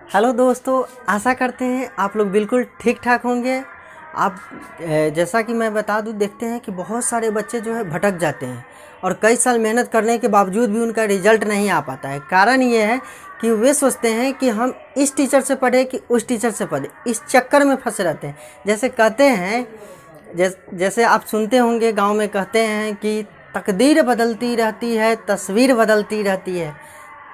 Hello दोस्तों, आशा करते हैं आप लोग बिल्कुल ठीक ठाक होंगे। आप जैसा कि मैं बता दूं, देखते हैं कि बहुत सारे बच्चे जो है भटक जाते हैं और कई साल मेहनत करने के बावजूद भी उनका रिजल्ट नहीं आ पाता है। कारण ये है कि वे सोचते हैं कि हम इस टीचर से पढ़े कि उस टीचर से पढ़े, इस चक्कर में फंसे रहते हैं। जैसे कहते हैं, जैसे आप सुनते होंगे, गांव में कहते हैं कि तकदीर बदलती रहती है, तस्वीर बदलती रहती है।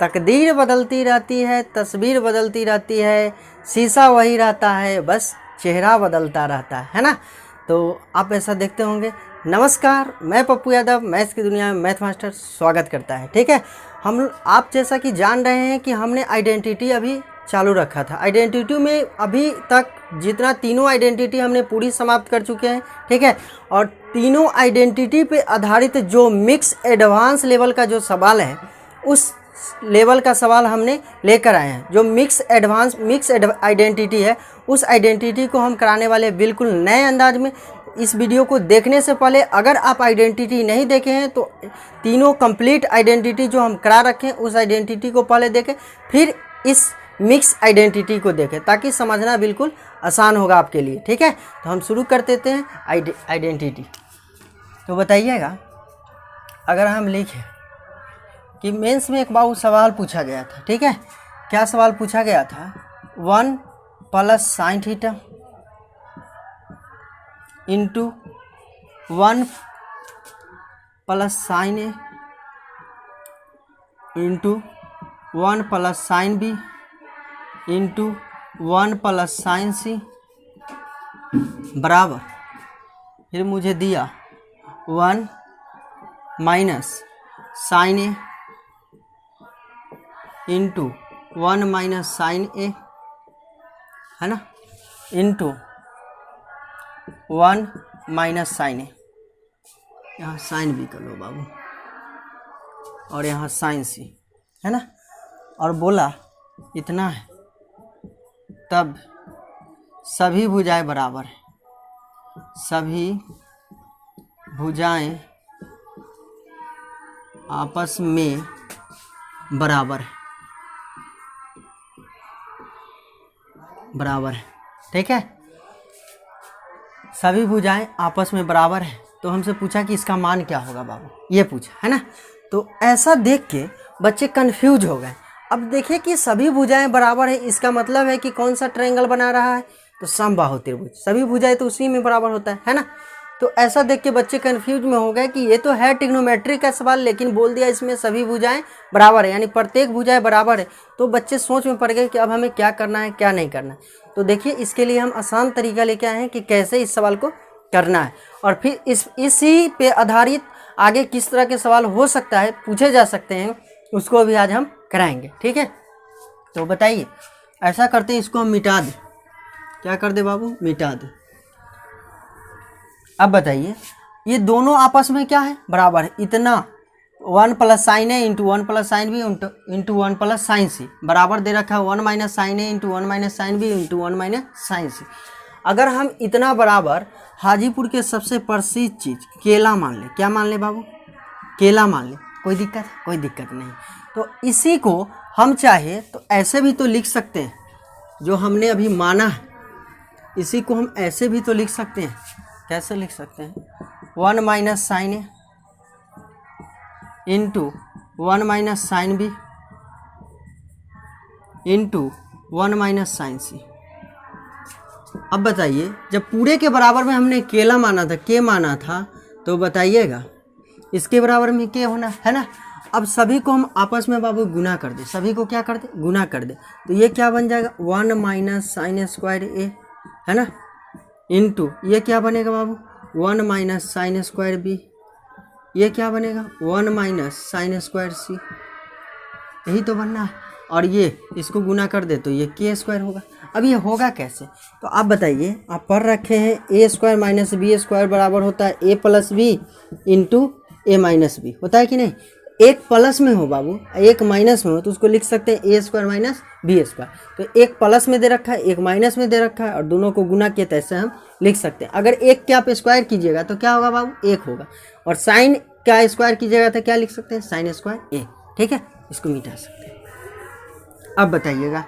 तकदीर बदलती रहती है, तस्वीर बदलती रहती है, शीशा वही रहता है, बस चेहरा बदलता रहता है ना। तो आप ऐसा देखते होंगे। नमस्कार, मैं पप्पू यादव, मैथ्स की दुनिया में मैथ मास्टर स्वागत करता है। ठीक है, हम आप जैसा कि जान रहे हैं कि हमने आइडेंटिटी अभी चालू रखा था। आइडेंटिटी में अभी तक जितना तीनों आइडेंटिटी हमने पूरी समाप्त कर चुके हैं। ठीक है, और तीनों आइडेंटिटी पे आधारित जो मिक्स एडवांस लेवल का जो सवाल है, उस लेवल का सवाल हमने लेकर आए हैं। जो मिक्स आइडेंटिटी है, उस आइडेंटिटी को हम कराने वाले बिल्कुल नए अंदाज में। इस वीडियो को देखने से पहले अगर आप आइडेंटिटी नहीं देखे हैं तो तीनों कंप्लीट आइडेंटिटी जो हम करा रखे हैं, उस आइडेंटिटी को पहले देखें, फिर इस मिक्स आइडेंटिटी को देखें, ताकि समझना बिल्कुल आसान होगा आपके लिए। ठीक है, तो हम शुरू कर देते हैं आइडेंटिटी। तो बताइएगा, अगर हम लिखें कि मेंस में एक बार सवाल पूछा गया था। ठीक है, क्या सवाल पूछा गया था? 1 + sin theta into 1 + sin A into 1 + sin B into 1 + sin C बराबर, फिर मुझे दिया 1 - sin A into 1 - sin A, है ना, इंटू 1 - sin A। यहाँ साइन भी कर लो बाबू, और यहाँ sin C, है ना। और बोला इतना है, तब सभी भुजाएं बराबर है, सभी भुजाएं आपस में बराबर है, बराबर है। ठीक है, सभी भुजाएं आपस में बराबर है। तो हमसे पूछा कि इसका मान क्या होगा बाबू, ये पूछा, है ना। तो ऐसा देख के बच्चे कंफ्यूज हो गए। अब देखिए कि सभी भुजाएं बराबर है, इसका मतलब है कि कौन सा ट्रायंगल बना रहा है? तो समबाहु त्रिभुज। सभी भुजाएं तो उसी में बराबर होता है ना। तो ऐसा देख के बच्चे कंफ्यूज में हो गए कि ये तो है ट्रिग्नोमेट्री का सवाल, लेकिन बोल दिया इसमें सभी भुजाएं बराबर है, यानी प्रत्येक भुजाएं बराबर है। तो बच्चे सोच में पड़ गए कि अब हमें क्या करना है, क्या नहीं करना है। तो देखिए, इसके लिए हम आसान तरीका लेके आए हैं कि कैसे इस सवाल को करना है, और फिर इसी पे आधारित आगे किस तरह के सवाल हो सकता है, पूछे जा सकते हैं, उसको भी आज हम कराएंगे। ठीक है, तो बताइए, ऐसा करते हैं, इसको हम मिटा दें। क्या कर दे बाबू? मिटा दे। अब बताइए, ये दोनों आपस में क्या है? बराबर है। इतना 1 + sin A into 1 + sin B into 1 + sin C बराबर दे रखा है 1 - sin A into 1 - sin B into 1 - sin C। अगर हम इतना बराबर हाजीपुर के सबसे प्रसिद्ध चीज़ केला मान ले, क्या मान ले बाबू? केला मान ले। कोई दिक्कत? कोई दिक्कत नहीं। तो इसी को हम चाहे तो ऐसे भी तो लिख सकते हैं, जो हमने अभी माना है, इसी को हम ऐसे भी तो लिख सकते हैं। कैसे लिख सकते हैं? 1 - sin A into 1 - sin B into 1 - sin C। अब बताइए, जब पूरे के बराबर में हमने केला माना था, के माना था, तो बताइएगा इसके बराबर में के होना है ना। अब सभी को हम आपस में बाबू गुना कर दे, सभी को क्या कर दे? गुना कर दे। तो ये क्या बन जाएगा? 1 - sin² A, है ना, इंटू ये क्या बनेगा बाबू? 1 - sin² B। ये क्या बनेगा? 1 - sin² C। यही तो बनना है। और ये इसको गुना कर दे तो ये k² होगा। अब ये होगा कैसे? तो आप बताइए, आप पढ़ रखे हैं a² - b² बराबर होता है a + b into a - b, होता है कि नहीं? एक प्लस में हो बाबू, एक माइनस में हो, तो उसको लिख सकते हैं a² - b²। तो एक प्लस में दे रखा है, एक माइनस में दे रखा है, और दोनों को गुना किया तो ऐसे हम लिख सकते हैं। अगर एक के आप स्क्वायर कीजिएगा तो क्या होगा बाबू? 1 होगा। और साइन का स्क्वायर कीजिएगा तो क्या लिख सकते हैं? sin² A। ठीक है, इसको मिटा सकते हैं। अब बताइएगा,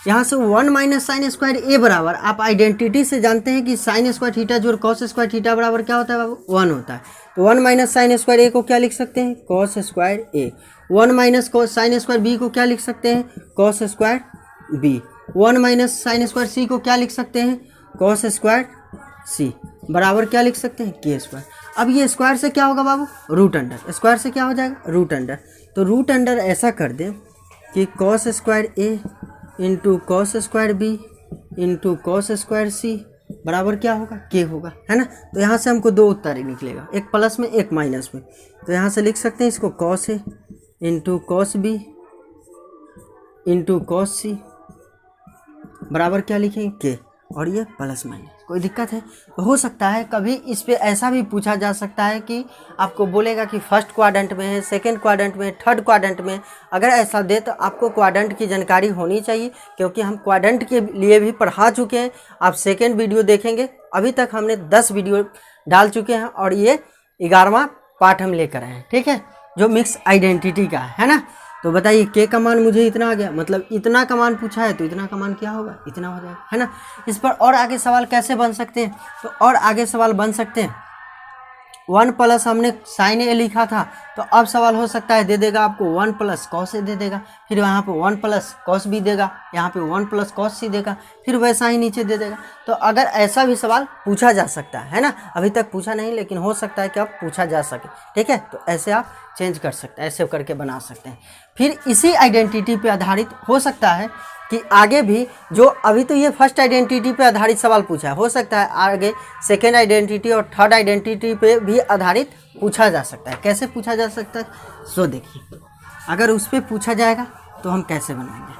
यहाँ से 1 माइनस साइन स्क्वायर ए बराबर, आप आइडेंटिटी से जानते हैं कि साइन स्क्वायर थीटा जोड़ कॉस स्क्वायर थीटा बराबर क्या होता है बाबू, 1 होता है। तो 1 माइनस साइन स्क्वायर ए को क्या लिख सकते हैं, cos square A. 1 minus sine square B को क्या लिख सकते हैं, cos square B. 1 minus sine square C को क्या लिख सकते हैं, कॉस स्क्वायर सी बराबर क्या लिख सकते हैं, के स्क्वायर। अब ये स्क्वायर से क्या होगा बाबू, रूट अंडर, स्क्वायर से क्या हो जाएगा, रूट अंडर। तो रूट अंडर ऐसा कर दें कि cos square A into cos square B into cos square C बराबर क्या होगा, के होगा, है ना। तो यहाँ से हमको दो उत्तर ही निकलेगा, एक प्लस में एक माइनस में। तो यहाँ से लिख सकते हैं इसको cos A into cos B into cos C बराबर क्या लिखेंगे, के, और ये प्लस माइनस। कोई दिक्कत है तो हो सकता है कभी इस पे ऐसा भी पूछा जा सकता है कि आपको बोलेगा कि फर्स्ट क्वाड्रेंट में है, सेकंड क्वाड्रेंट में, थर्ड क्वाड्रेंट में। अगर ऐसा दे तो आपको क्वाड्रेंट की जानकारी होनी चाहिए, क्योंकि हम क्वाड्रेंट के लिए भी पढ़ा चुके हैं। आप सेकंड वीडियो देखेंगे, अभी तक हमने 10 वीडियो डाल चुके हैं और ये 11वां पार्ट हम लेकर आए हैं, ठीक है, जो मिक्स आइडेंटिटी का है ना। तो बताइए के का मान मुझे इतना आ गया, मतलब इतना का मान पूछा है तो इतना का मान क्या होगा, इतना हो जाएगा, है ना। इस पर और आगे सवाल कैसे बन सकते हैं, तो और आगे सवाल बन सकते हैं 1 प्लस हमने साइन ए लिखा था, तो अब सवाल हो सकता है दे देगा आपको 1 प्लस कॉस ए दे देगा, फिर यहाँ पे 1 प्लस कॉस बी देगा, यहाँ पे 1 प्लस कॉस सी देगा, फिर वैसा ही नीचे दे देगा। तो अगर ऐसा भी सवाल पूछा जा सकता है ना, अभी तक पूछा नहीं लेकिन हो सकता है कि अब पूछा जा सके, ठीक है। तो ऐसे आप चेंज कर सकते हैं, ऐसे करके बना सकते हैं। फिर इसी आइडेंटिटी पे आधारित हो सकता है कि आगे भी, जो अभी तो ये फर्स्ट आइडेंटिटी पे आधारित सवाल पूछा है, हो सकता है आगे सेकेंड आइडेंटिटी और थर्ड आइडेंटिटी पे भी आधारित पूछा जा सकता है। कैसे पूछा जा सकता है, सो देखिए, अगर उस पर पूछा जाएगा तो हम कैसे बनाएंगे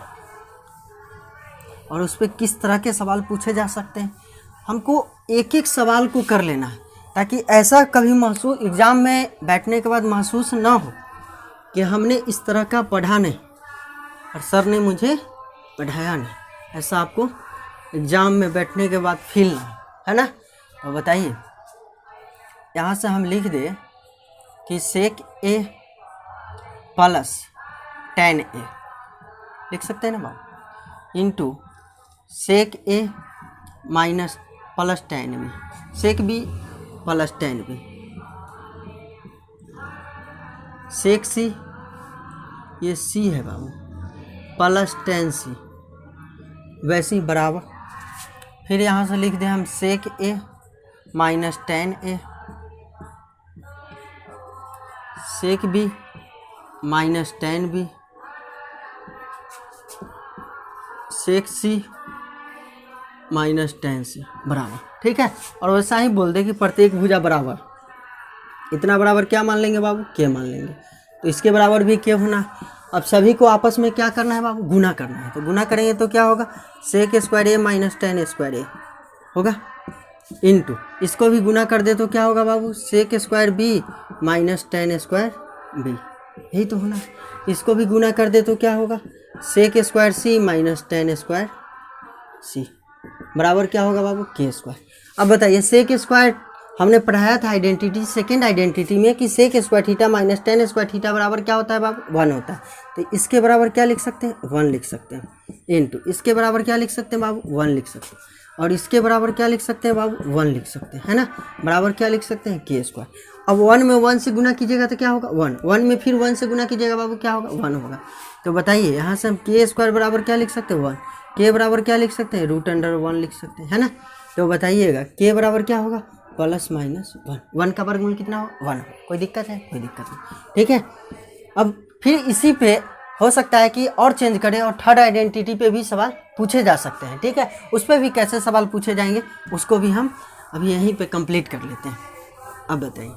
और उस पर किस तरह के सवाल पूछे जा सकते हैं, हमको एक एक सवाल को कर लेना है, ताकि ऐसा कभी महसूस एग्ज़ाम में बैठने के बाद महसूस ना हो कि हमने इस तरह का पढ़ा नहीं और सर ने मुझे पढ़ाया नहीं। ऐसा आपको एग्ज़ाम में बैठने के बाद फील ना, है ना। तो बताइए, यहाँ से हम लिख दें कि सेक ए प्लस tan ए, लिख सकते हैं ना बाबू, इंटू सेक ए माइनस प्लस tan बी, सेक बी प्लस tan बी, सेक सी, ये सी है बाबू, प्लस tan सी, वैसे ही बराबर। फिर यहाँ से लिख दें हम सेक ए माइनस tan ए, सेक बी माइनस tan बी, सेक सी माइनस tan सी बराबर, ठीक है। और वैसा ही बोल दे कि प्रत्येक भुजा बराबर, इतना बराबर क्या मान लेंगे बाबू, के मान लेंगे। तो इसके बराबर भी के होना। अब सभी को आपस में क्या करना है बाबू, गुना करना है। तो गुना करेंगे तो क्या होगा, सेक स्क्वायर ए माइनस tan स्क्वायर ए होगा, इंटू इसको भी गुना कर दे तो क्या होगा बाबू, sec square B minus tan square B, यही तो होना। इसको भी गुना कर दे तो क्या होगा, sec square C minus tan square C बराबर क्या होगा बाबू, के स्क्वायर। अब बताइए, सेक स्क्वायर हमने पढ़ाया था आइडेंटिटी, सेकेंड आइडेंटिटी में, कि sec square theta minus tan square theta बराबर क्या होता है बाबू, 1 होता है। तो इसके बराबर क्या लिख सकते हैं, 1 लिख सकते हैं, इंटू इसके बराबर क्या लिख सकते हैं बाबू, 1 लिख सकते हैं, और इसके बराबर क्या लिख सकते हैं बाबू, 1 लिख सकते हैं, है ना। बराबर क्या लिख सकते हैं, के स्क्वायर। अब 1 में 1 से गुना कीजिएगा तो क्या होगा, 1, 1 में फिर 1 से गुना कीजिएगा बाबू, क्या होगा, 1 होगा। तो बताइए, यहाँ से हम के स्क्वायर बराबर क्या लिख सकते हैं, 1, के बराबर क्या लिख सकते हैं, रूट अंडर 1 लिख सकते हैं, है ना। तो बताइएगा के बराबर क्या होगा, प्लस माइनस 1, 1 का वर्गमूल कितना हो, 1 हो। कोई दिक्कत है, कोई दिक्कत नहीं, ठीक है। अब फिर इसी पे हो सकता है कि और चेंज करें और थर्ड आइडेंटिटी पे भी सवाल पूछे जा सकते हैं, ठीक है। उस पर भी कैसे सवाल पूछे जाएंगे उसको भी हम अभी यहीं पे कंप्लीट कर लेते हैं। अब बताइए,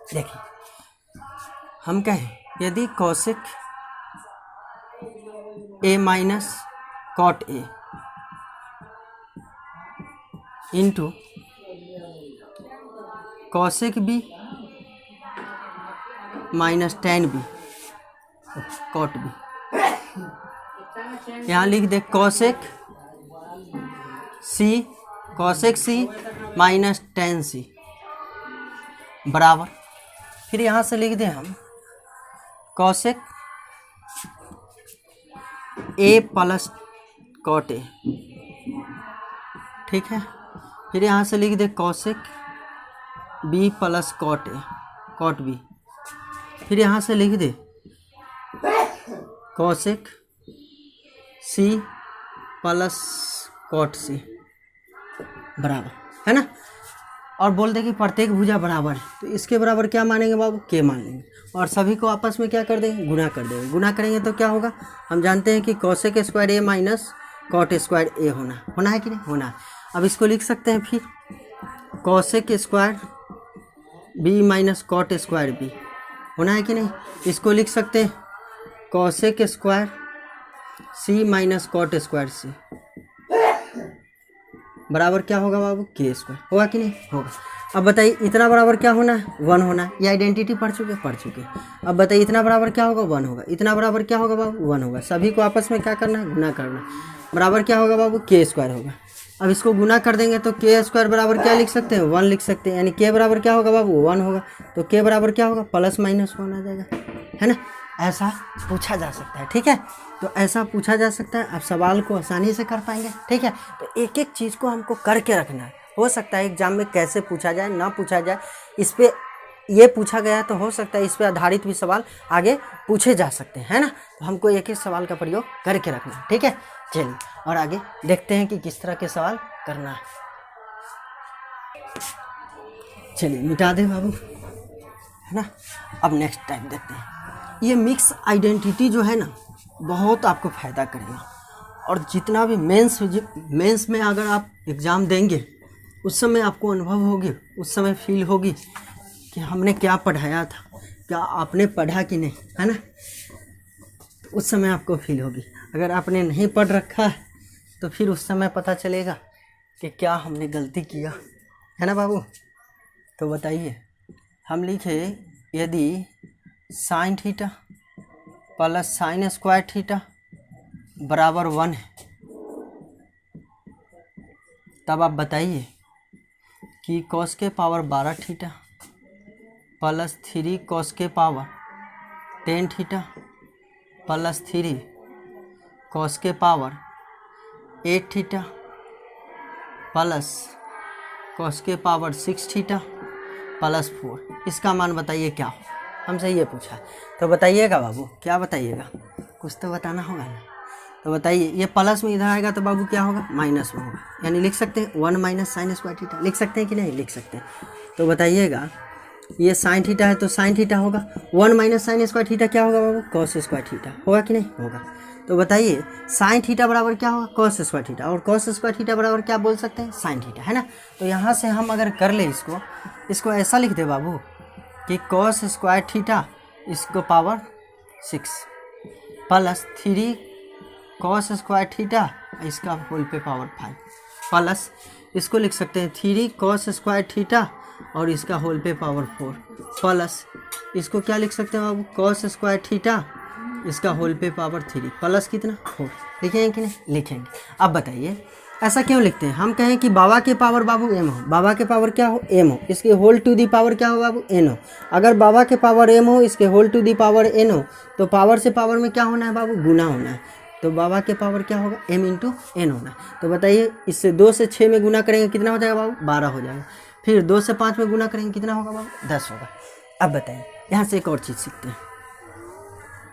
देखिए, हम कहें यदि cosec A minus cot A into cosec B minus tan B cot B. यहाँ लिख दे cosec C minus tan C बराबर, फिर यहाँ से लिख दें हम cosec A plus cot A, ठीक है। फिर यहाँ से लिख दे cosec B plus cot A cot B, फिर यहाँ से लिख दे cosec C plus cot C बराबर, है ना। और बोल दे कि प्रत्येक भुजा बराबर है, तो इसके बराबर क्या मानेंगे बाबू, के मान लेंगे, और सभी को आपस में क्या कर देंगे, गुना कर देंगे। गुना करेंगे तो क्या होगा, हम जानते हैं कि कॉसेक स्क्वायर ए माइनस कॉट स्क्वायर ए होना है कि नहीं, होना है। अब इसको लिख सकते हैं फिर cosec square B minus cot square B, होना है कि नहीं। इसको लिख सकते हैं cosec square C minus cot square C बराबर क्या होगा बाबू, के स्क्वायर, होगा कि नहीं, होगा। अब बताइए इतना बराबर क्या होना है, 1 होना है। ये आइडेंटिटी पढ़ चुके। अब बताइए इतना बराबर क्या होगा, 1 होगा। इतना बराबर क्या होगा बाबू, 1 होगा। सभी को आपस में क्या करना है, गुना करना। बराबर क्या होगा बाबू, के स्क्वायर होगा। अब इसको गुना कर देंगे तो के स्क्वायर बराबर क्या लिख सकते हैं, 1 लिख सकते हैं, यानी के बराबर क्या होगा बाबू, 1 होगा। तो के बराबर क्या होगा, प्लस माइनस 1 आ जाएगा, है ना। ऐसा पूछा जा सकता है, ठीक है। तो ऐसा पूछा जा सकता है, आप सवाल को आसानी से कर पाएंगे, ठीक है। तो एक एक चीज़ को हमको करके रखना है। हो सकता है एग्जाम में कैसे पूछा जाए, ना पूछा जाए, इस पर ये पूछा गया है तो हो सकता है इस पर आधारित भी सवाल आगे पूछे जा सकते हैं, है ना। तो हमको एक एक सवाल का प्रयोग करके रखना है, ठीक है। चलिए और आगे देखते हैं कि किस तरह के सवाल करना है। चलिए मिटा दे बाबू, है ना। अब नेक्स्ट टाइम देखते हैं। ये मिक्स आइडेंटिटी जो है ना, बहुत आपको फ़ायदा करेगा। और जितना भी मेंस में अगर आप एग्ज़ाम देंगे, उस समय आपको अनुभव होगी, उस समय फील होगी कि हमने क्या पढ़ाया था, क्या आपने पढ़ा कि नहीं, है ना। उस समय आपको फील होगी। अगर आपने नहीं पढ़ रखा है तो फिर उस समय पता चलेगा कि क्या हमने गलती किया, है ना बाबू। तो बताइए, हम लिखे यदि sign theta plus sine square theta बराबर 1 है, तब आप बताइए कि कॉस के पावर 12 थीटा प्लस 3 कॉस के पावर 10 थीटा प्लस 3 कॉस के पावर 8 थीटा प्लस कॉस के पावर 6 थीटा प्लस 4, इसका मान बताइए क्या हो। हमसे ये पूछा, तो बताइएगा बाबू, क्या बताइएगा, कुछ तो बताना होगा ना। तो बताइए, ये प्लस में इधर आएगा तो बाबू क्या होगा, माइनस में होगा। यानी लिख सकते हैं 1 माइनस साइन स्क्वायर थीटा, लिख सकते हैं कि नहीं, लिख सकते हैं। तो बताइएगा, ये साइन थीटा है तो साइन थीटा होगा, 1 माइनस साइन स्क्वायर थीटा क्या होगा बाबू, कॉस स्क्वायर थीटा, होगा कि नहीं, होगा। तो बताइए साइन थीटा बराबर क्या होगा, कॉस स्क्वायर थीटा, और कॉस स्क्वायर थीटा बराबर क्या बोल सकते हैं, साइन थीटा, है ना। तो यहाँ से हम अगर कर ले इसको ऐसा लिख दे बाबू कि कॉस स्क्वायर थीटा इसको power 6 plus 3 cos square theta इसका होल पे पावर 5 प्लस इसको लिख सकते हैं 3 कॉस स्क्वायर थीटा और इसका होल पे पावर 4 प्लस इसको क्या लिख सकते हैं बाबू, कॉस स्क्वायर थीटा इसका होल पे पावर 3 प्लस कितना 4। लिखेंगे कि नहीं, लिखेंगे। अब बताइए ऐसा क्यों लिखते हैं। हम कहें कि बाबा के पावर बाबू m हो, बाबा के पावर क्या हो, m हो, इसके होल टू दी पावर क्या हो बाबू, n हो। अगर बाबा के पावर m हो, इसके whole to the power n हो, तो पावर से पावर में क्या होना है बाबू, गुना होना है। तो बाबा के पावर क्या होगा, m इंटू n होना है। तो बताइए इससे 2 से 6 में गुना करेंगे कितना हो जाएगा बाबू, 12 हो जाएगा। फिर 2 से 5 में गुना करेंगे कितना होगा बाबू, 10 होगा। अब बताइए यहाँ से एक और चीज़ सीखते हैं,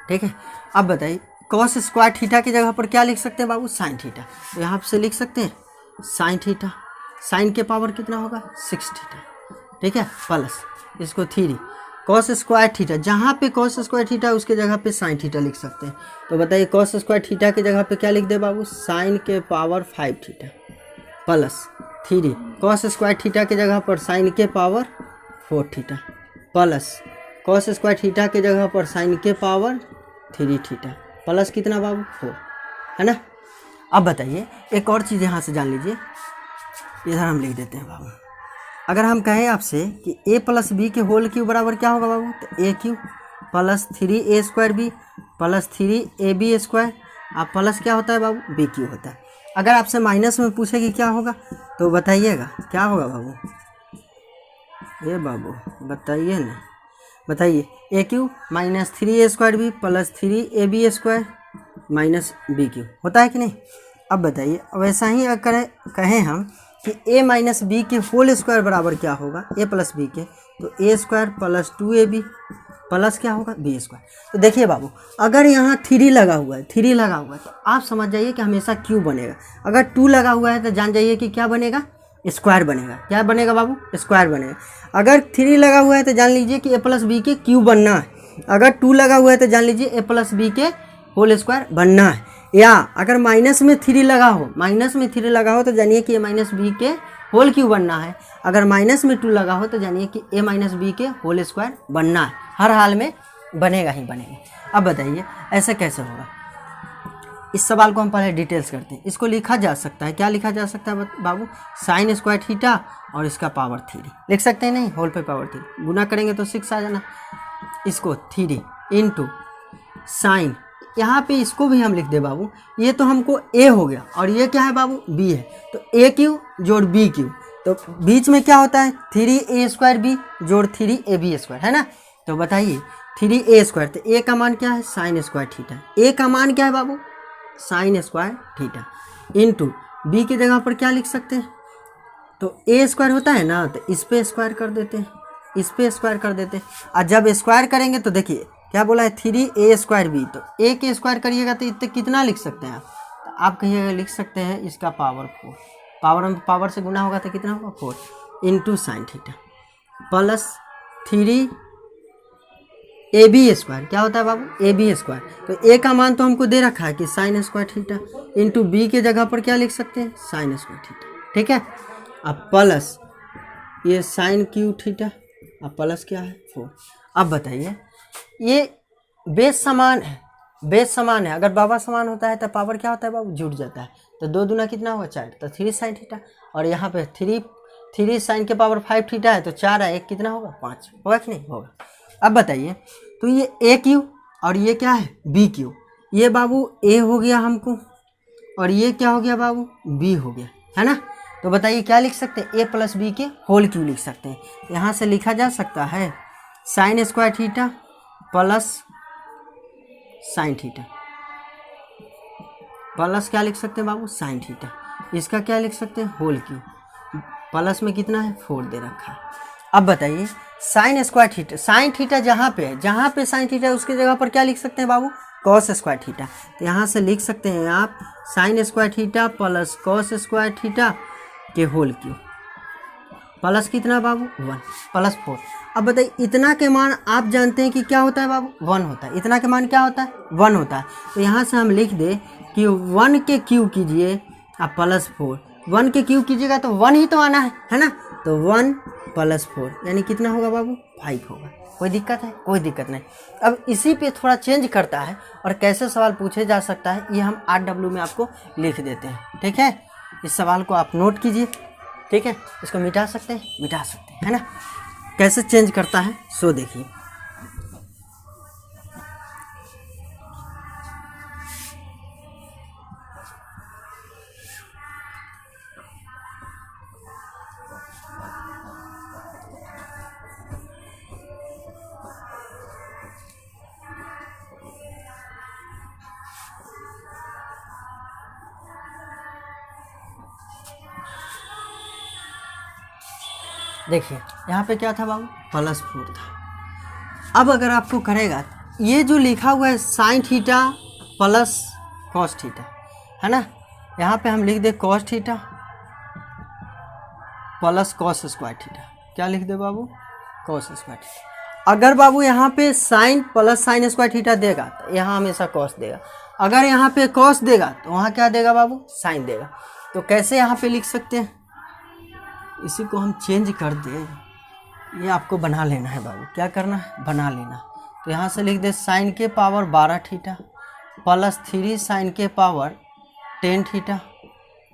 ठीक है। अब बताइए कॉस स्क्वायर थीटा की जगह पर क्या लिख सकते हैं बाबू, साइन थीटा। तो यहाँ से लिख सकते हैं साइन थीटा, साइन के पावर कितना होगा 6 थीटा, ठीक है, प्लस इसको 3 कॉस स्क्वायर थीटा, जहाँ पे कॉस स्क्वायर थीटा उसके जगह पे साइन थीटा लिख सकते हैं। तो बताइए कॉस स्क्वायर थीटा की जगह पे क्या लिख दे बाबू, साइन के power 5 theta plus 3 cos square theta की जगह पर साइन के power 4 theta plus cos square theta की जगह पर साइन के पावर 3 थीटा प्लस कितना बाबू 4, है ना। अब बताइए एक और चीज़ यहाँ से जान लीजिए, इधर हम लिख देते हैं बाबू। अगर हम कहें आपसे कि a प्लस बी के होल क्यूब बराबर क्या होगा बाबू, तो a cube plus 3a² plus 3ab² अब प्लस क्या होता है बाबू, bq होता है। अगर आपसे माइनस में पूछे कि क्या होगा तो बताइएगा, क्या होगा बाबू, ये बाबू बताइए ना, बताइए। AQ minus 3a² plus 3ab² minus BQ होता है कि नहीं। अब बताइए, वैसा ही अगर कहें हम कि a माइनस बी के होल स्क्वायर बराबर क्या होगा, a प्लस बी के, तो a² प्लस 2ab प्लस क्या होगा b²। तो देखिए बाबू, अगर यहाँ 3 लगा हुआ है, 3 लगा हुआ है तो आप समझ जाइए कि हमेशा q बनेगा। अगर 2 लगा हुआ है तो जान जाइए कि क्या बनेगा, स्क्वायर बनेगा। क्या बनेगा बाबू, स्क्वायर बनेगा। अगर 3 लगा हुआ है तो जान लीजिए कि a प्लस बी के q बनना है। अगर 2 लगा हुआ है तो जान लीजिए a प्लस बी के होल स्क्वायर बनना है। या अगर माइनस में 3 लगा हो, माइनस में 3 लगा हो तो जानिए कि a माइनस बी के होल क्यू बनना है। अगर माइनस में 2 लगा हो तो जानिए कि a माइनस बी के होल स्क्वायर बनना है। हर हाल में बनेगा ही बनेगा। अब बताइए ऐसा कैसे होगा। इस सवाल को हम पहले डिटेल्स करते हैं। इसको लिखा जा सकता है, क्या लिखा जा सकता है बाबू, साइन स्क्वायर थीटा और इसका पावर 3 लिख सकते हैं, नहीं होल पे पावर 3 गुना करेंगे तो 6 आ जाना। इसको 3 इंटू साइन, यहाँ पे इसको भी हम लिख दे बाबू, ये तो हमको a हो गया और ये क्या है बाबू b है, तो AQ जोड़ BQ, तो बीच में क्या होता है 3a² जोड़ 3ab² है ना। तो बताइए 3a², तो a का मान क्या है साइन स्क्वायर थीटा, a का मान क्या है बाबू sine square theta, into b की जगह पर क्या लिख सकते हैं, तो a² होता है ना, तो इस पे स्क्वायर कर देते हैं, इस पे स्क्वायर कर देते हैं। और जब स्क्वायर करेंगे तो देखिए क्या बोला है 3a²b, तो a के स्क्वायर करिएगा तो इतने कितना लिख सकते हैं आप, तो आप कहिएगा लिख सकते हैं इसका पावर 4, पावर में पावर से गुना होगा तो कितना होगा 4 into sine theta plus 3ab², क्या होता है बाबू ab²। तो a का मान तो हमको दे रखा है कि sign square theta, into b के जगह पर क्या लिख सकते हैं साइन स्क्वायर थीटा, ठीक है। अब प्लस ये साइन क्यू थीटा, अब प्लस क्या है 4। अब बताइए ये बेस समान है, बेस समान है। अगर बाबा समान होता है तो पावर क्या होता है बाबू जुड़ जाता है, तो 2 दूना कितना हुआ 4, तो 3 साइन थीटा, और यहाँ पे 3 साइन के पावर 5 थीटा है, तो 4 है 1 कितना होगा 5 होगा कि नहीं होगा। अब बताइए तो ये AQ और ये क्या है BQ, ये बाबू A हो गया हमको और ये क्या हो गया बाबू B हो गया, है ना। तो बताइए क्या लिख सकते हैं a प्लस बी के होल क्यू लिख सकते हैं। यहाँ से लिखा जा सकता है sign square theta plus sign theta, plus क्या लिख सकते हैं बाबू साइन थीटा, इसका क्या लिख सकते हैं होल क्यू, प्लस में कितना है 4 दे रखा है। अब बताइए sign square theta, sine theta जहाँ पे है, जहाँ पे साइन थीटा है उसकी जगह पर क्या लिख सकते हैं बाबू कॉस स्क्वायर थीटा, तो यहाँ से लिख सकते हैं आप sign square theta plus cos square theta के होल क्यू, प्लस कितना बाबू 1 प्लस 4। अब बताइए इतना के मान आप जानते हैं कि क्या होता है बाबू 1 होता है, इतना के मान क्या होता है 1 होता है। तो यहाँ से हम लिख दे कि 1 के क्यू कीजिए आप प्लस 4, 1 के क्यू कीजिएगा तो 1 ही तो आना है ना, तो 1 प्लस 4 यानी कितना होगा बाबू 5 होगा। कोई दिक्कत है, कोई दिक्कत नहीं। अब इसी पे थोड़ा चेंज करता है और कैसे सवाल पूछे जा सकता है ये हम 8W में आपको लिख देते हैं, ठीक है। इस सवाल को आप नोट कीजिए, ठीक है। इसको मिटा सकते हैं, मिटा सकते हैं, है ना। कैसे चेंज करता है सो देखिए। देखिए यहाँ पे क्या था बाबू प्लस 4 था। अब अगर आपको करेगा ये जो लिखा हुआ है sine theta plus cos theta, है ना, यहाँ पे हम लिख दे cos theta plus cos square theta, क्या लिख दे बाबू कॉस स्क्वायर थीटा। अगर बाबू यहाँ पे sine plus sine square theta देगा तो यहाँ हमेशा कॉस देगा, अगर यहाँ पे कॉस देगा तो वहाँ क्या देगा बाबू साइन देगा। तो कैसे यहाँ पे लिख सकते हैं, इसी को हम चेंज कर दे, ये आपको बना लेना है बाबू, क्या करना है बना लेना। तो यहाँ से लिख दे साइन के पावर 12 थीटा प्लस 3 साइन के पावर 10 थीटा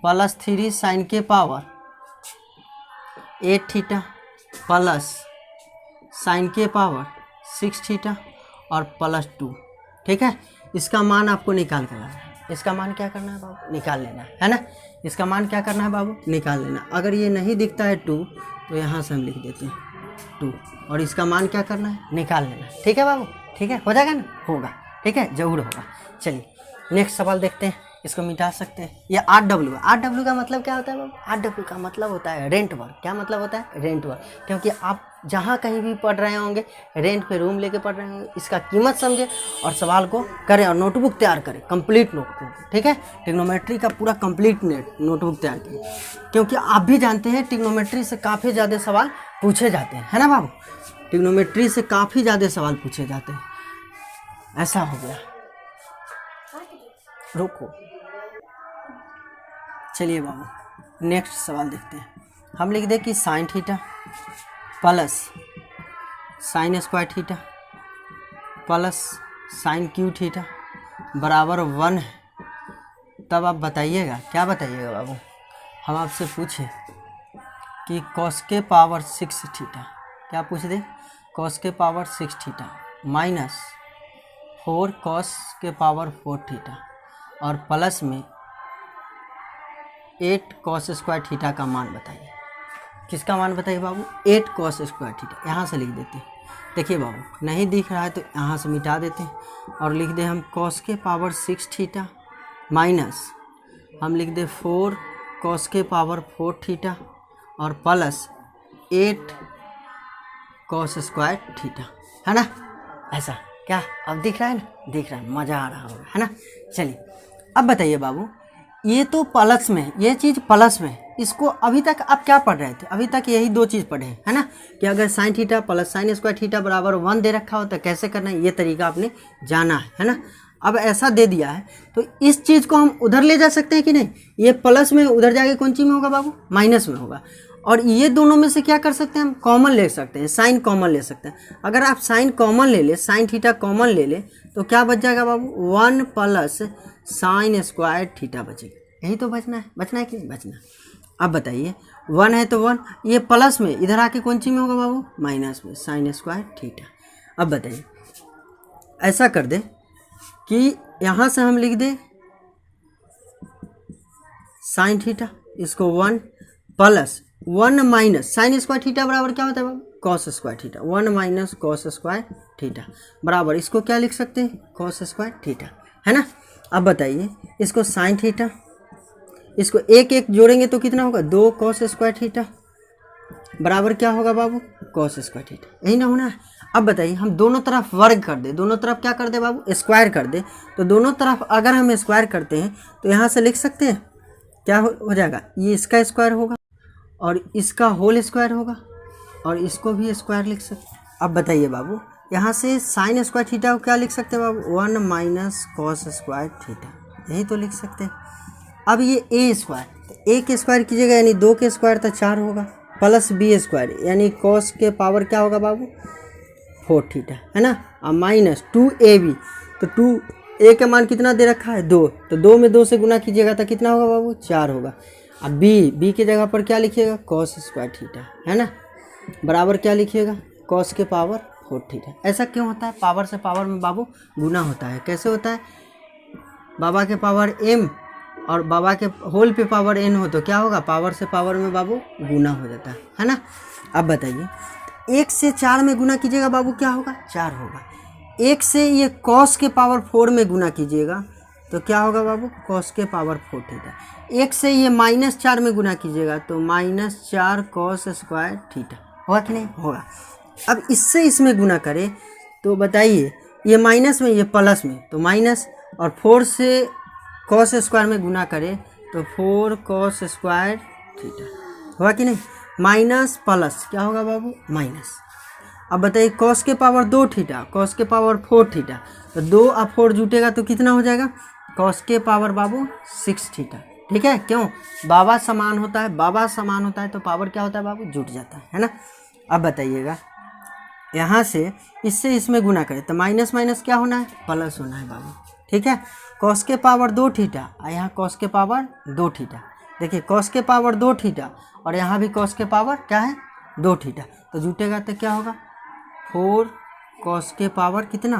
प्लस 3 साइन के पावर 8 थीटा प्लस साइन के पावर 6 थीटा और +2, ठीक है। इसका मान आपको निकाल कर लाना है। इसका मान क्या करना है बाबू, निकाल लेना है ना। इसका मान क्या करना है बाबू, निकाल लेना। अगर ये नहीं दिखता है 2 तो यहाँ से हम लिख देते हैं 2, और इसका मान क्या करना है, निकाल लेना है, ठीक है बाबू, ठीक है, हो जाएगा ना, होगा, ठीक है, ज़रूर होगा। चलिए नेक्स्ट सवाल देखते हैं, इसको मिटा सकते हैं। ये 8W है। 8W का मतलब क्या होता है बाबू, 8W का मतलब होता है रेंट वर्क। क्या मतलब होता है, रेंट वर्क। क्योंकि आप जहाँ कहीं भी पढ़ रहे होंगे, रेंट पे रूम लेके पढ़ रहे होंगे, इसका कीमत समझे और सवाल को करें और नोटबुक तैयार करें, कंप्लीट नोटबुक, ठीक है। ट्रिग्नोमेट्री का पूरा कंप्लीट नोटबुक तैयार करें, क्योंकि आप भी जानते हैं ट्रिग्नोमेट्री से काफ़ी ज़्यादा सवाल पूछे जाते हैं, है ना बाबू। ट्रिग्नोमेट्री से काफ़ी ज़्यादा सवाल पूछे जाते हैं। ऐसा हो गया, रुको, चलिए बाबू नेक्स्ट सवाल देखते हैं। हम लिख दें कि sign theta plus sine square theta plus sign Q theta बराबर 1 है। तब आप बताइएगा, क्या बताइएगा बाबू, हम आपसे पूछे कि कॉस के पावर 6 थीटा, क्या पूछ दे, कॉस के पावर 6 थीटा माइनस 4 कॉस के पावर 4 थीटा और प्लस में 8 कॉस स्क्वायर थीटा का मान बताइए। किसका मान बताइए बाबू, 8 कॉस स्क्वायर थीटा। यहाँ से लिख देते हैं, देखिए बाबू नहीं दिख रहा है तो यहाँ से मिटा देते हैं और लिख दे हम कॉस के पावर 6 थीटा माइनस हम लिख दे 4 कॉस के पावर 4 थीटा और प्लस 8 कॉस स्क्वायर थीटा, है ना। ऐसा क्या अब दिख रहा है ना, दिख रहा है, मज़ा आ रहा होगा, है ना। चलिए अब बताइए बाबू, ये तो प्लस में, ये चीज़ प्लस में, इसको अभी तक आप क्या पढ़ रहे थे, अभी तक यही 2 चीज़ पढ़े हैं, है ना, कि अगर sign theta plus sine square theta बराबर 1 दे रखा हो तो कैसे करना है, ये तरीका आपने जाना है ना। अब ऐसा दे दिया है तो इस चीज़ को हम उधर ले जा सकते हैं कि नहीं, ये प्लस में उधर जाके कौन चीज़ में होगा बाबू, माइनस में होगा। और ये दोनों में से क्या कर सकते हैं, हम कॉमन ले सकते हैं, साइन कॉमन ले सकते हैं। अगर आप साइन कॉमन ले ले, साइन थीटा कॉमन ले ले तो क्या बच जाएगा बाबू, 1 प्लस साइन स्क्वायर थीटा बचेगा। यही तो बचना है कि नहीं बचना। अब बताइए 1 है तो 1, ये प्लस में इधर आके कौन सी में होगा बाबू, माइनस में, साइन स्क्वायर थीटा। अब बताइए ऐसा कर दे कि यहाँ से हम लिख दे साइन थीटा, इसको 1 plus 1 minus sine square theta बराबर क्या होता है बाबू, cos square theta, 1 minus cos square theta बराबर इसको क्या लिख सकते हैं, कॉस स्क्वायर थीटा, है ना। अब बताइए इसको साइन थीटा, इसको एक एक जोड़ेंगे तो कितना होगा, 2 कॉस स्क्वायर थीटा बराबर क्या होगा बाबू, कॉस स्क्वायर थीटा, यही ना होना है। अब बताइए हम दोनों तरफ वर्ग कर दे, दोनों तरफ क्या कर दे बाबू, स्क्वायर कर दे। तो दोनों तरफ अगर हम स्क्वायर करते हैं तो यहाँ से लिख सकते हैं क्या हो जाएगा, ये इसका स्क्वायर होगा और इसका होल स्क्वायर होगा और इसको भी स्क्वायर लिख सकते हैं। अब बताइए बाबू यहाँ से साइन स्क्वायर थीटा को क्या लिख सकते हैं बाबू, 1 माइनस कॉस स्क्वायर थीटा, यही तो लिख सकते हैं। अब ये ए स्क्वायर, तो ए के स्क्वायर कीजिएगा यानी 2 के स्क्वायर तो 4 होगा, प्लस बी स्क्वायर यानी कॉस के पावर क्या होगा बाबू, 4 थीटा, है ना। अब माइनस 2ab, तो 2a का मान कितना दे रखा है, 2, तो 2 में 2 से गुना कीजिएगा तो कितना होगा बाबू, 4 होगा। अब बी की जगह पर क्या लिखिएगा, कॉस स्क्वायर थीटा, है ना, बराबर क्या लिखिएगा, कॉस के पावर 4 थीटा। ऐसा क्यों होता है, पावर से पावर में बाबू गुना होता है। कैसे होता है, बाबा के पावर m और बाबा के होल पे पावर n हो तो क्या होगा, पावर से पावर में बाबू गुना हो जाता है ना। अब बताइए 1 से 4 में गुना कीजिएगा बाबू क्या होगा, 4 होगा। 1 से ये कॉस के पावर 4 में गुना कीजिएगा तो क्या होगा बाबू, कॉस के पावर 4 थीटा। 1 से ये -4 में गुना कीजिएगा तो -4 कॉस स्क्वायर थीटा, होगा कि नहीं, होगा। अब इससे इसमें गुना करें तो बताइए ये माइनस में ये प्लस में तो माइनस, और 4 से कॉस स्क्वायर में गुना करें तो 4 कॉस स्क्वायर थीटा, होगा कि नहीं, माइनस प्लस क्या होगा बाबू, माइनस। अब बताइए कॉस के पावर 2 थीटा, कॉस के पावर 4 थीटा, तो 2 और 4 जुटेगा तो कितना हो जाएगा, कॉस के पावर बाबू 6 थीटा, ठीक है। क्यों, बाबा समान होता है, बाबा समान होता है तो पावर क्या होता है बाबू, जुट जाता है ना। अब बताइएगा यहाँ से इससे इसमें गुना करें तो माइनस माइनस क्या होना है, प्लस होना है बाबू, ठीक है। कॉस के पावर 2 थीटा और यहाँ कॉस के पावर 2 थीटा, देखिए कॉस के पावर 2 थीटा और यहाँ भी कॉस के पावर क्या है, 2 थीटा, तो जुटेगा तो क्या होगा, 4 कॉस के पावर कितना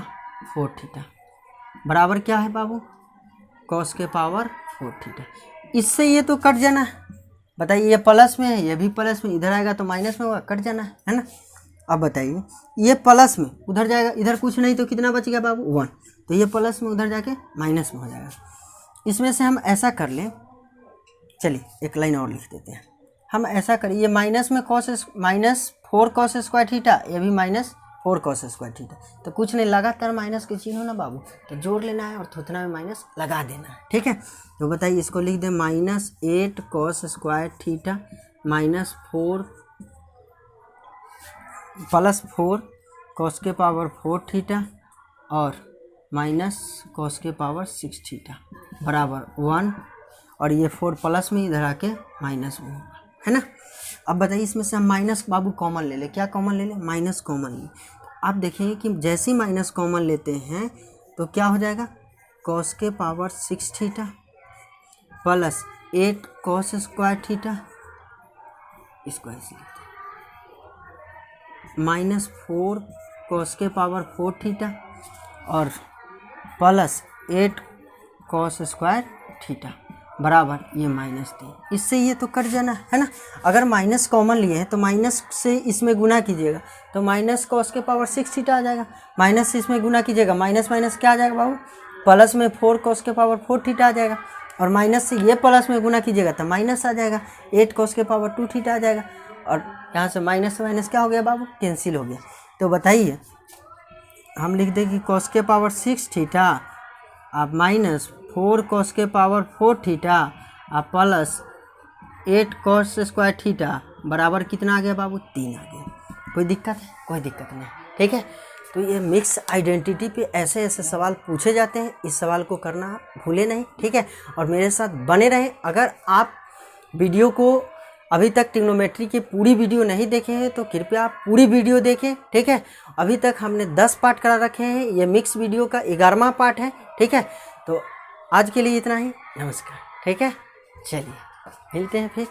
4 थीटा बराबर क्या है बाबू, कॉस के पावर 4 थीटा। इससे ये तो कट जाना है, बताइए ये प्लस में है, ये भी प्लस में, इधर आएगा तो माइनस में होगा, कट जाना है ना। अब बताइए ये प्लस में उधर जाएगा, इधर कुछ नहीं तो कितना बच गया बाबू 1, तो ये प्लस में उधर जाके माइनस में हो जाएगा। इसमें से हम ऐसा कर लें, चलिए एक लाइन और लिख देते हैं, हम ऐसा करिए, ये माइनस में -4 cos स्क्वायर थीटा, ये भी -4 cos स्क्वायर थीटा, तो कुछ नहीं, लगातार माइनस के चिन्ह हो ना बाबू, तो जोड़ लेना है और थोतना में माइनस लगा देना है, ठीक है। तो बताइए इसको लिख दें -8 cos स्क्वायर थीटा -4 +4 cos के पावर 4 थीटा और -cos के पावर 6 थीटा बराबर 1, और ये 4 प्लस में इधर आके माइनस में होगा, है ना। अब बताइए इसमें से हम माइनस बाबू कॉमन ले लें, क्या कॉमन ले लें, माइनस कॉमन ले। आप देखेंगे कि जैसे ही माइनस कॉमन लेते हैं तो क्या हो जाएगा, cos के power 6 theta +8 cos square theta, इसको ऐसे लिखते हैं, -4 cos के पावर 4 थीटा और +8 cos स्क्वायर थीटा बराबर ये -3। इससे ये तो कट जाना है ना। अगर माइनस कॉमन लिए हैं तो माइनस से इसमें गुना कीजिएगा तो -cos के पावर 6 थीटा आ जाएगा, माइनस से इसमें गुना कीजिएगा, माइनस माइनस क्या आ जाएगा बाबू, प्लस में 4 cos के पावर 4 थीटा आ जाएगा, और माइनस से ये प्लस में गुना कीजिएगा तो माइनस आ जाएगा, 8 cos के पावर 2 थीटा आ जाएगा, और यहाँ से माइनस माइनस क्या हो गया बाबू, कैंसिल हो गया। तो बताइए हम लिख दें कि cos के पावर 6 थीटा आप -4 cos के पावर 4 थीटा आप +8 cos स्क्वायर थीटा बराबर कितना आ गया बाबू, 3 आ गया। कोई दिक्कत है, कोई दिक्कत नहीं, ठीक है। तो ये मिक्स आइडेंटिटी पे ऐसे ऐसे सवाल पूछे जाते हैं, इस सवाल को करना आप भूले नहीं, ठीक है, और मेरे साथ बने रहें। अगर आप वीडियो को अभी तक ट्रिग्नोमेट्री की पूरी वीडियो नहीं देखे हैं तो कृपया आप पूरी वीडियो देखें, ठीक है। अभी तक हमने 10 पार्ट करा रखे हैं, ये मिक्स वीडियो का 11वां पार्ट है, ठीक है। तो आज के लिए इतना ही, नमस्कार, ठीक है, चलिए मिलते हैं फिर।